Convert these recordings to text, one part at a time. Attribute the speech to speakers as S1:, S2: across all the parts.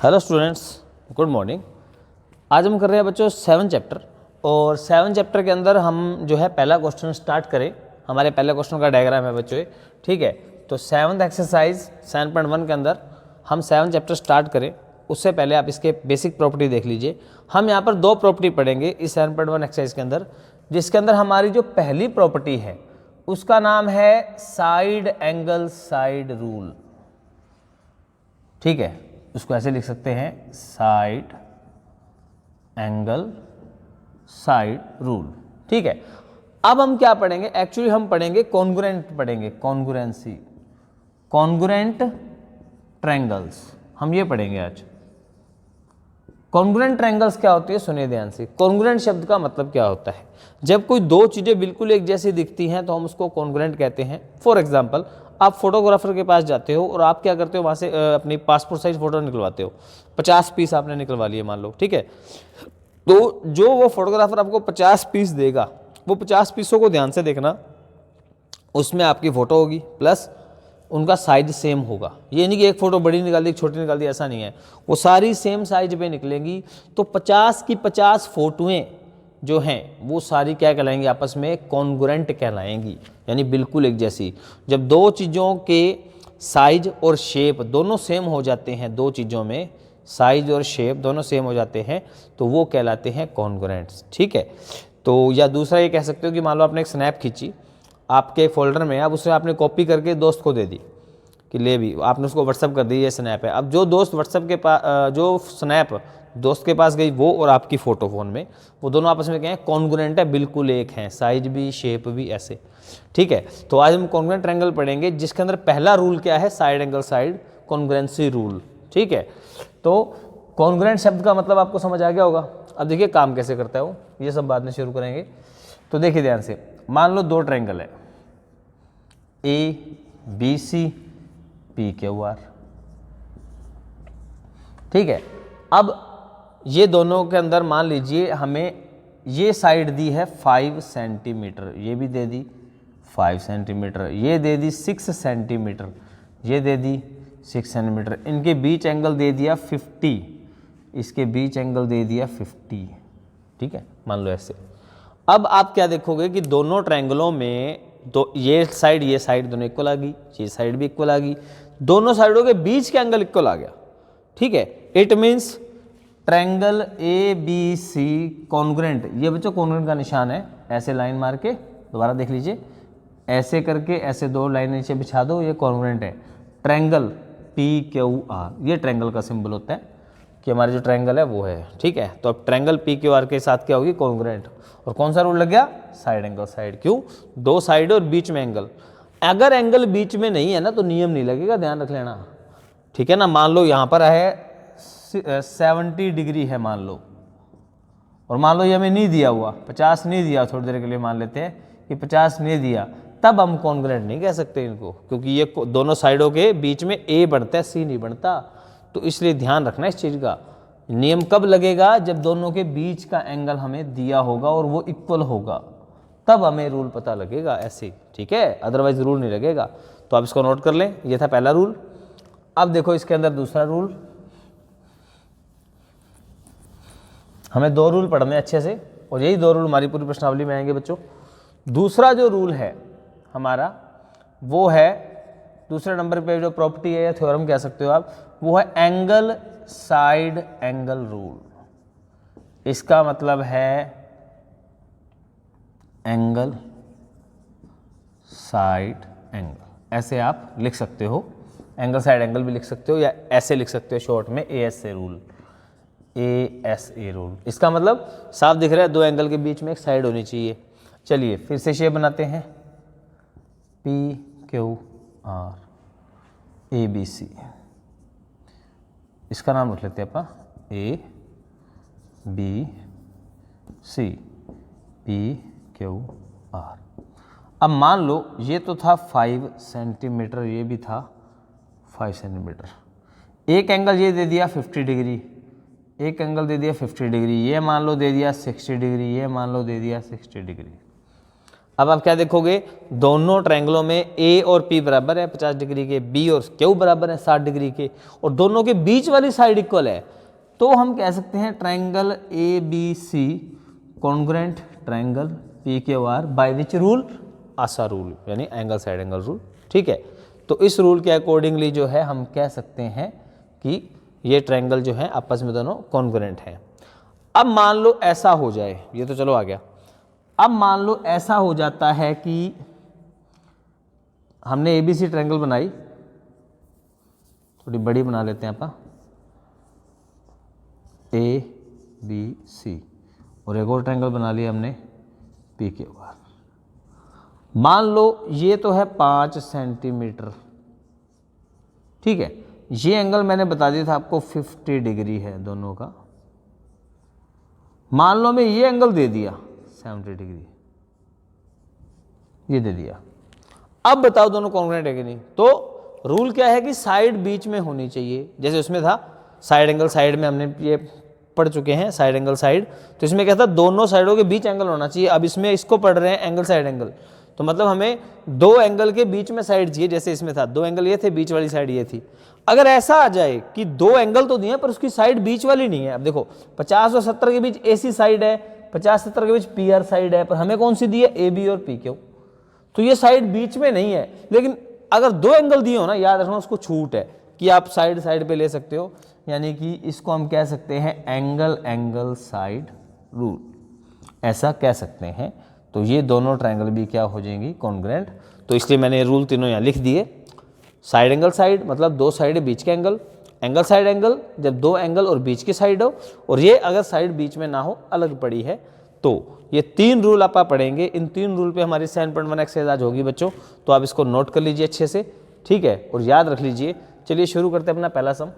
S1: Hello students, good morning. आज हम कर रहे हैं बच्चों 7 चैप्टर और 7 चैप्टर के अंदर हम जो है पहला क्वेश्चन स्टार्ट करें। हमारे पहले क्वेश्चन का डायग्राम है बच्चों ये, ठीक है। तो 7th एक्सरसाइज 7.1 के अंदर हम 7 चैप्टर स्टार्ट करें उससे पहले आप इसके बेसिक प्रॉपर्टी देख लीजिए। हम यहाँ पर 2 प्रॉपर्टी पढ़ेंगे इस 7.1 एक्सरसाइज के अंदर, जिसके अंदर हमारी जो पहली प्रॉपर्टी है उसका नाम है साइड एंगल साइड रूल, ठीक है। उसको ऐसे लिख सकते हैं, साइड एंगल साइड रूल, ठीक है। अब हम क्या पढ़ेंगे? एक्चुअली हम पढ़ेंगे कॉन्ग्रुएंट, पढ़ेंगे कॉन्ग्रुएंसी, कॉन्ग्रुएंट ट्रायंगल्स, हम ये पढ़ेंगे आज। कॉन्ग्रुएंट ट्रायंगल्स क्या होती है, सुनिए ध्यान से। कॉन्ग्रुएंट शब्द का मतलब क्या होता है? जब कोई दो चीजें बिल्कुल एक जैसी दिखती हैं तो हम उसको कॉन्ग्रुएंट कहते हैं। फॉर एग्जांपल, आप फोटोग्राफर के पास जाते हो और आप क्या करते हो, वहाँ से अपनी पासपोर्ट साइज फोटो निकलवाते हो। 50 पीस आपने निकलवा लिए मान लो, ठीक है। तो जो वो फोटोग्राफर आपको 50 पीस देगा, वो 50 पीसों को ध्यान से देखना, उसमें आपकी फोटो होगी प्लस उनका साइज सेम होगा। ये नहीं कि एक फोटो बड़ी निकाल दी एक छोटी निकाल दी, ऐसा नहीं है। वो सारी सेम साइज पे निकलेंगी। तो 50 की 50 फोटोएं जो हैं वो सारी क्या कहलाएंगी, आपस में कॉन्ग्रुएंट कहलाएंगी, यानी बिल्कुल एक जैसी। जब दो चीज़ों के साइज और शेप दोनों सेम हो जाते हैं, दो चीज़ों में साइज और शेप दोनों सेम हो जाते हैं तो वो कहलाते हैं कॉन्ग्रुएंट्स, ठीक है। तो या दूसरा ये कह सकते हो कि मान लो आपने एक स्नैप खींची आपके फोल्डर में, अब उसे आपने कॉपी करके दोस्त को दे दी कि ले भी, आपने उसको व्हाट्सअप कर दी, ये स्नैप है। अब जो दोस्त व्हाट्सअप के पास, जो स्नैप दोस्त के पास गई वो और आपकी फ़ोटो फ़ोन में, वो दोनों आपस में क्या है, कॉन्ग्रुएंट है, बिल्कुल एक हैं, साइज भी शेप भी ऐसे, ठीक है। तो आज हम कॉन्ग्रुएंट ट्रायंगल पढ़ेंगे जिसके अंदर पहला रूल क्या है, side angle side congruency rule, ठीक है। तो कॉन्ग्रुएंट शब्द का मतलब आपको समझ आ गया होगा। अब देखिए काम कैसे करता है वो, ये सब बाद में शुरू करेंगे। तो देखिए ध्यान से, मान लो 2 ट्रायंगल है, ABC PQR, ठीक है। अब ये दोनों के अंदर मान लीजिए हमें ये साइड दी है 5 सेंटीमीटर, ये भी दे दी 5 सेंटीमीटर, ये दे दी 6 सेंटीमीटर, ये दे दी 6 सेंटीमीटर। इनके बीच एंगल दे दिया 50, इसके बीच एंगल दे दिया 50, ठीक है, मान लो ऐसे। अब आप क्या देखोगे कि दोनों ट्रायंगलों में दो, ये साइड दोनों इक्वल आ गई, ये साइड भी इक्वल आ गई, दोनों साइडों के बीच के एंगल इक्वल आ गया, ठीक है। It means triangle ABC congruent, ये बच्चों कॉन्ग्रुएंट का निशान है, ऐसे लाइन मार के दोबारा देख लीजिए, ऐसे करके ऐसे 2 लाइन नीचे बिछा दो, ये कॉन्ग्रुएंट है। ट्रायंगल PQR, ये ट्रायंगल का सिंबल होता है कि हमारे जो ट्रायंगल है वो है, ठीक है। तो अब ट्रायंगल PQR के साथ क्या होगी, कॉन्ग्रुएंट। और कौन सा रूल लग गया, साइड एंगल साइड। क्यों? 2 साइड और बीच में एंगल। अगर एंगल बीच में नहीं है ना तो नियम नहीं लगेगा, ध्यान रख लेना, ठीक है ना। मान लो यहाँ पर है 70 डिग्री है मान लो, और मान लो ये हमें नहीं दिया हुआ, 50 नहीं दिया, थोड़ी देर के लिए मान लेते हैं कि 50 नहीं दिया, तब हम कॉन्ग्रुएंट नहीं कह सकते इनको, क्योंकि ये दोनों साइडों के बीच में A बनता है, C नहीं बनता। तो इसलिए ध्यान रखना इस चीज़ का। नियम कब लगेगा, जब दोनों के बीच का एंगल हमें दिया होगा और वो इक्वल होगा, तब हमें रूल पता लगेगा ऐसे, ठीक है, अदरवाइज रूल नहीं लगेगा। तो आप इसको नोट कर लें, ये था पहला रूल। अब देखो इसके अंदर दूसरा रूल, हमें 2 रूल पढ़ने अच्छे से, और यही 2 रूल हमारी पूरी प्रश्नावली में आएंगे बच्चों। दूसरा जो रूल है हमारा वो है, दूसरे नंबर पे जो प्रॉपर्टी है या थ्योरम कह सकते हो आप, वो है एंगल साइड एंगल रूल। इसका मतलब है एंगल साइड एंगल, ऐसे आप लिख सकते हो, एंगल साइड एंगल भी लिख सकते हो, या ऐसे लिख सकते हो शॉर्ट में ASA रूल, ASA रूल। इसका मतलब साफ दिख रहा है, 2 एंगल के बीच में एक साइड होनी चाहिए। चलिए फिर से शेप बनाते हैं, PQR ABC, इसका नाम रख लेते हैं अपन ABC PQR। अब मान लो ये तो था 5 सेंटीमीटर, ये भी था 5 सेंटीमीटर, एक एंगल ये दे दिया 50 डिग्री, एक एंगल दे दिया 50 डिग्री, ये मान लो दे दिया 60 डिग्री, ये मान लो दे दिया 60 डिग्री। अब आप क्या देखोगे, दोनों ट्रायंगलों में ए और पी बराबर है 50 डिग्री के, बी और क्यू बराबर है 60 डिग्री के, और दोनों के बीच वाली साइड इक्वल है, तो हम कह सकते हैं triangle A B C congruent triangle P Q R by which rule, ASA rule, यानी एंगल साइड एंगल रूल। ठीक है, तो इस रूल के अकॉर्डिंगली जो है हम कह सकते हैं कि ये ट्रायंगल जो है आपस में दोनों कॉन्ग्रुएंट हैं। अब मान लो ऐसा हो जाए, ये तो चलो आ गया, अब मान लो ऐसा हो जाता है कि हमने एबीसी ट्रायंगल बनाई, थोड़ी बड़ी बना लेते हैं आप, ए बी सी, और एक और ट्रायंगल बना लिया हमने पी क्यू आर। मान लो ये तो है 5 सेंटीमीटर, ठीक है, ये एंगल मैंने बता दिया था आपको 50 डिग्री है दोनों का। मान लो मैं ये एंगल दे दिया 70 डिग्री, ये दे दिया। अब बताओ दोनों कॉन्ग्रुएंट है कि नहीं। तो रूल क्या है कि साइड बीच में होनी चाहिए, जैसे उसमें था साइड एंगल साइड में हमने ये पढ़ चुके हैं साइड एंगल साइड, तो इसमें क्या था दोनों साइडों के बीच एंगल होना चाहिए। अब इसमें इसको पढ़ रहे हैं एंगल साइड एंगल, तो मतलब हमें दो एंगल के बीच में साइड चाहिए, जैसे इसमें था दो एंगल ये थे, बीच वाली साइड ये थी। अगर ऐसा आ जाए कि दो एंगल तो दिए पर उसकी साइड बीच वाली नहीं है, अब देखो 50 और 70 के बीच एसी साइड है, 50-70 के बीच पीआर साइड है, पर हमें कौन सी दी है, ए बी और पी क्यू, तो ये साइड बीच में नहीं है। लेकिन अगर दो एंगल दिए हो ना, याद रखना उसको छूट है कि आप साइड साइड पे ले सकते हो, यानी कि इसको हम कह सकते हैं एंगल एंगल साइड रूल, ऐसा कह सकते हैं। तो ये दोनों ट्रायंगल भी क्या हो जाएंगी, कॉन्ग्रुएंट। तो इसलिए मैंने ये रूल तीनों यहाँ लिख दिए। साइड एंगल साइड मतलब दो साइड बीच के एंगल, एंगल साइड एंगल जब दो एंगल और बीच की साइड हो, और ये अगर साइड बीच में ना हो अलग पड़ी है। तो ये तीन रूल आप पढ़ेंगे, इन तीन रूल पे हमारी 7.1 एक्सरसाइज आज होगी बच्चों, तो आप इसको नोट कर लीजिए अच्छे से, ठीक है, और याद रख लीजिए। चलिए शुरू करते हैं अपना पहला सम।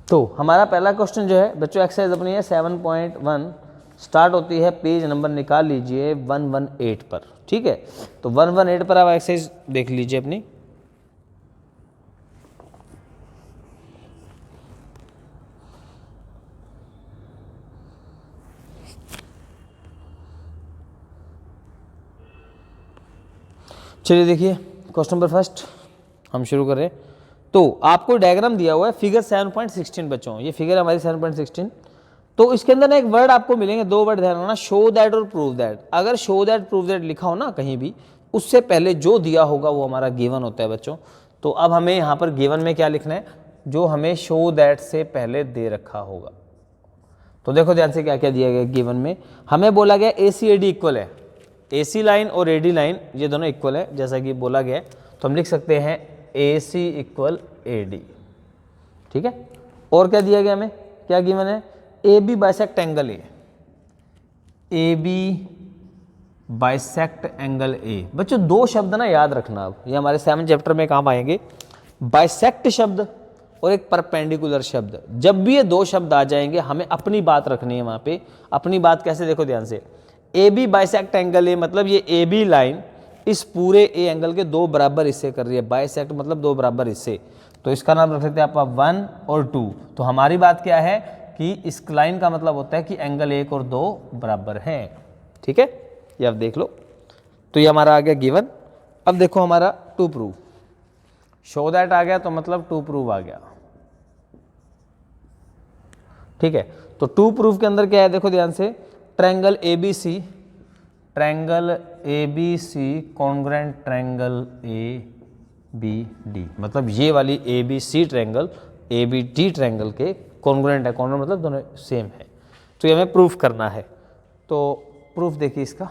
S1: तो हमारा पहला क्वेश्चन जो है बच्चों, एक्सरसाइज अपनी है 7.1, स्टार्ट होती है, पेज नंबर निकाल लीजिए 118 पर, ठीक है। तो 118 पर आप एक्सरसाइज देख लीजिए अपनी। चलिए देखिए क्वेश्चन नंबर फर्स्ट हम शुरू कर रहे हैं। तो आपको डायग्राम दिया हुआ है फिगर 7.16 बच्चों, ये फिगर हमारी 7.16। तो इसके अंदर ना एक वर्ड आपको मिलेंगे, दो वर्ड ध्यान रखना, शो दैट और प्रूव दैट। अगर शो दैट प्रूव दैट लिखा हो ना कहीं भी, उससे पहले जो दिया होगा वो हमारा गिवन होता है बच्चों। तो अब हमें यहाँ पर गिवन में क्या लिखना है, जो हमें शो दैट से पहले दे रखा होगा। तो देखो ध्यान से क्या क्या दिया गया गिवन में। हमें बोला गया ए सी ए डी इक्वल है, ए सी लाइन और ए डी लाइन ये दोनों इक्वल है जैसा कि बोला गया है। तो हम लिख सकते हैं ए सी इक्वल ए डी, ठीक है। और क्या दिया गया हमें, क्या गिवन है, A B bisect angle A B bisect angle A. बच्चों दो शब्द ना याद रखना, अब ये हमारे 7 चैप्टर में काम आएंगे, बाइसेक्ट शब्द और एक परपेंडिकुलर शब्द। जब भी ये दो शब्द आ जाएंगे हमें अपनी बात रखनी है वहाँ पे। अपनी बात कैसे, देखो ध्यान से, A B bisect angle A मतलब ये ए बी लाइन इस पूरे ए एंगल के दो बराबर हिस्से कर रही है, बाइसेक्ट मतलब दो बराबर हिस्से। तो इसका नाम रख सकते हैं आप 1 और 2। तो हमारी बात क्या है कि इस लाइन का मतलब होता है कि एंगल 1 और 2 बराबर हैं, ठीक है। ये आप देख लो। तो ये हमारा आ गया गिवन। अब देखो हमारा टू प्रूव, शो दैट आ गया तो मतलब टू प्रूव आ गया, ठीक है। तो टू प्रूव के अंदर क्या है, देखो ध्यान से, triangle A B C, triangle A B C congruent triangle A B D, मतलब ये वाली A B C triangle A B D triangle के कॉन्ग्रुएंट है। कॉन्ग्रुएंट मतलब दोनों सेम है। तो ये हमें प्रूफ करना है। तो प्रूफ देखिए इसका।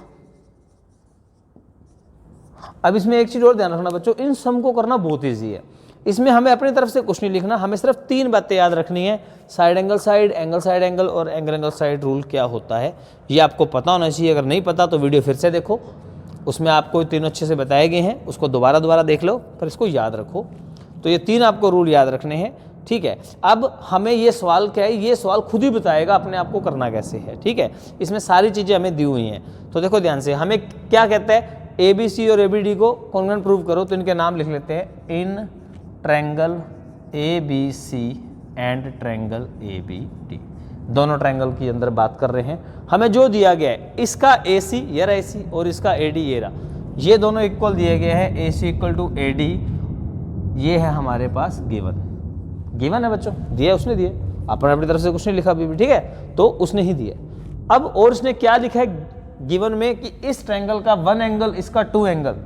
S1: अब इसमें एक चीज और ध्यान रखना बच्चों, इन सम को करना बहुत ईजी है। इसमें हमें अपनी तरफ से कुछ नहीं लिखना, हमें सिर्फ तीन बातें याद रखनी है, साइड एंगल साइड एंगल और एंगल एंगल साइड रूल क्या होता है ये आपको पता होना चाहिए। अगर नहीं पता तो वीडियो फिर से देखो, उसमें आपको तीनों अच्छे से बताए गए हैं, उसको दोबारा देख लो, पर इसको याद रखो। तो ये तीन आपको रूल याद रखने हैं, ठीक है। अब हमें ये सवाल क्या है, ये सवाल खुद ही बताएगा अपने आप को करना कैसे है, ठीक है। इसमें सारी चीज़ें हमें दी हुई हैं। तो देखो ध्यान से, हमें क्या कहता है, ABC और ABD को कॉन्ग्रुएंट प्रूव करो। तो इनके नाम लिख लेते हैं, in triangle ABC and triangle ABD। दोनों ट्रायंगल के अंदर बात कर रहे हैं। हमें जो दिया गया है, इसका AC ये रहा AC और इसका AD ये रहा, ये दोनों इक्वल दिए गए हैं, AC इक्वल टू AD। ये है हमारे पास गिवन है बच्चों, दिया उसने दिया, अपन अपनी तरफ से कुछ नहीं लिखा अभी भी, ठीक है, तो उसने ही दिया। अब और उसने क्या लिखा है गिवन में कि इस ट्रायंगल का 1 एंगल, इसका 2 एंगल,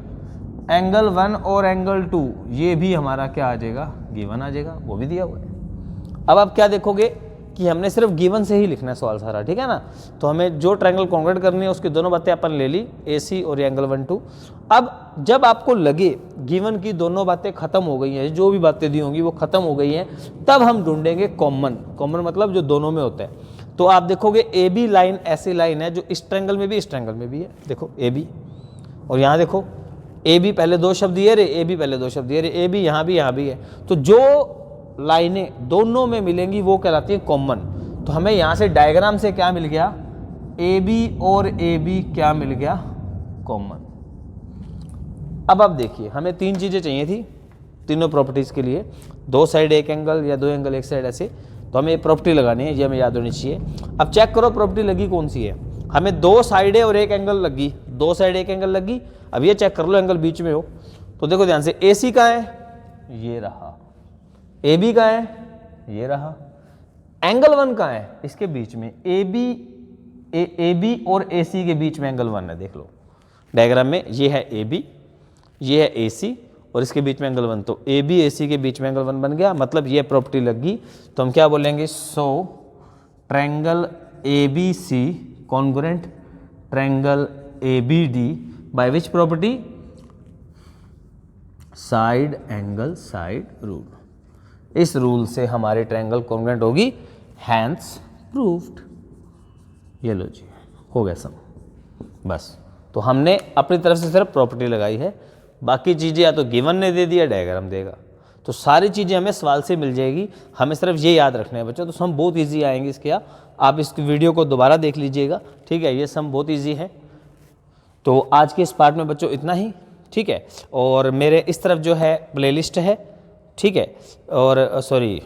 S1: एंगल 1 और एंगल 2, ये भी हमारा क्या आ जाएगा, गिवन आ जाएगा, वो भी दिया हुआ है। अब आप क्या देखोगे कि हमने सिर्फ गिवन से ही लिखना है सवाल सारा, ठीक है ना। तो हमें जो ट्रायंगल कॉन्ग्रुएंट करनी है उसकी दोनों बातें अपन ले ली, AC और एंगल 1 2। अब जब आपको लगे गिवन की दोनों बातें खत्म हो गई हैं, जो भी बातें दी होंगी वो खत्म हो गई हैं, तब हम ढूंढेंगे कॉमन। कॉमन मतलब जो दोनों में होता है। तो आप देखोगे AB लाइन ऐसी लाइन है जो इस ट्रायंगल में भी इस ट्रायंगल में भी है, देखो AB, और यहाँ देखो AB पहले 2 शब्द दिए रे, AB पहले 2 शब्द दिए रे, AB यहाँ भी है। तो जो लाइनें दोनों में मिलेंगी वो कहलाती है कॉमन। तो हमें यहाँ से डायग्राम से क्या मिल गया, AB और AB क्या मिल गया, कॉमन। अब आप देखिए, हमें 3 चीज़ें चाहिए थी तीनों प्रॉपर्टीज़ के लिए, 2 साइड एक एंगल या 2 एंगल एक साइड, ऐसे। तो हमें ये प्रॉपर्टी लगानी है, ये हमें याद होनी चाहिए। अब चेक करो प्रॉपर्टी लगी कौन सी है, हमें 2 साइडें और एक एंगल लगी, 2 साइड एक एंगल लगी। अब ये चेक कर लो एंगल बीच में हो, तो देखो ध्यान से, AC कहाँ है, ये रहा, AB कहाँ है, ये रहा, एंगल 1 कहाँ है, इसके बीच में, AB और AC के बीच में एंगल 1 है, देख लो डायग्राम में, ये है AB, ये है AC और इसके बीच में एंगल 1। तो AB AC के बीच में एंगल 1 बन गया, मतलब ये प्रॉपर्टी लगी। तो हम क्या बोलेंगे, so triangle ABC congruent triangle ABD by which property, side angle side rule. इस रूल से हमारे ट्रायंगल कॉन्ग्रुएंट होगी, हैंस प्रूव्ड। ये लो जी, हो गया सब, बस। तो हमने अपनी तरफ से सिर्फ प्रॉपर्टी लगाई है, बाकी चीज़ें या तो गिवन ने दे दिया, डायग्राम देगा। तो सारी चीज़ें हमें सवाल से मिल जाएगी, हमें सिर्फ ये याद रखना है बच्चों। तो सम बहुत इजी आएंगे इसके, आप इस वीडियो को दोबारा देख लीजिएगा, ठीक है। ये सम बहुत इजी है। तो आज के इस पार्ट में बच्चों इतना ही, ठीक है। और मेरे इस तरफ जो है प्लेलिस्ट है, ठीक है, और सॉरी,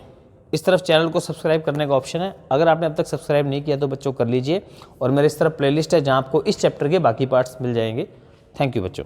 S1: इस तरफ चैनल को सब्सक्राइब करने का ऑप्शन है। अगर आपने अब तक सब्सक्राइब नहीं किया तो बच्चों कर लीजिए। और मेरे इस तरफ प्लेलिस्ट है जहाँ आपको इस चैप्टर के बाकी पार्ट्स मिल जाएंगे। थैंक यू बच्चों।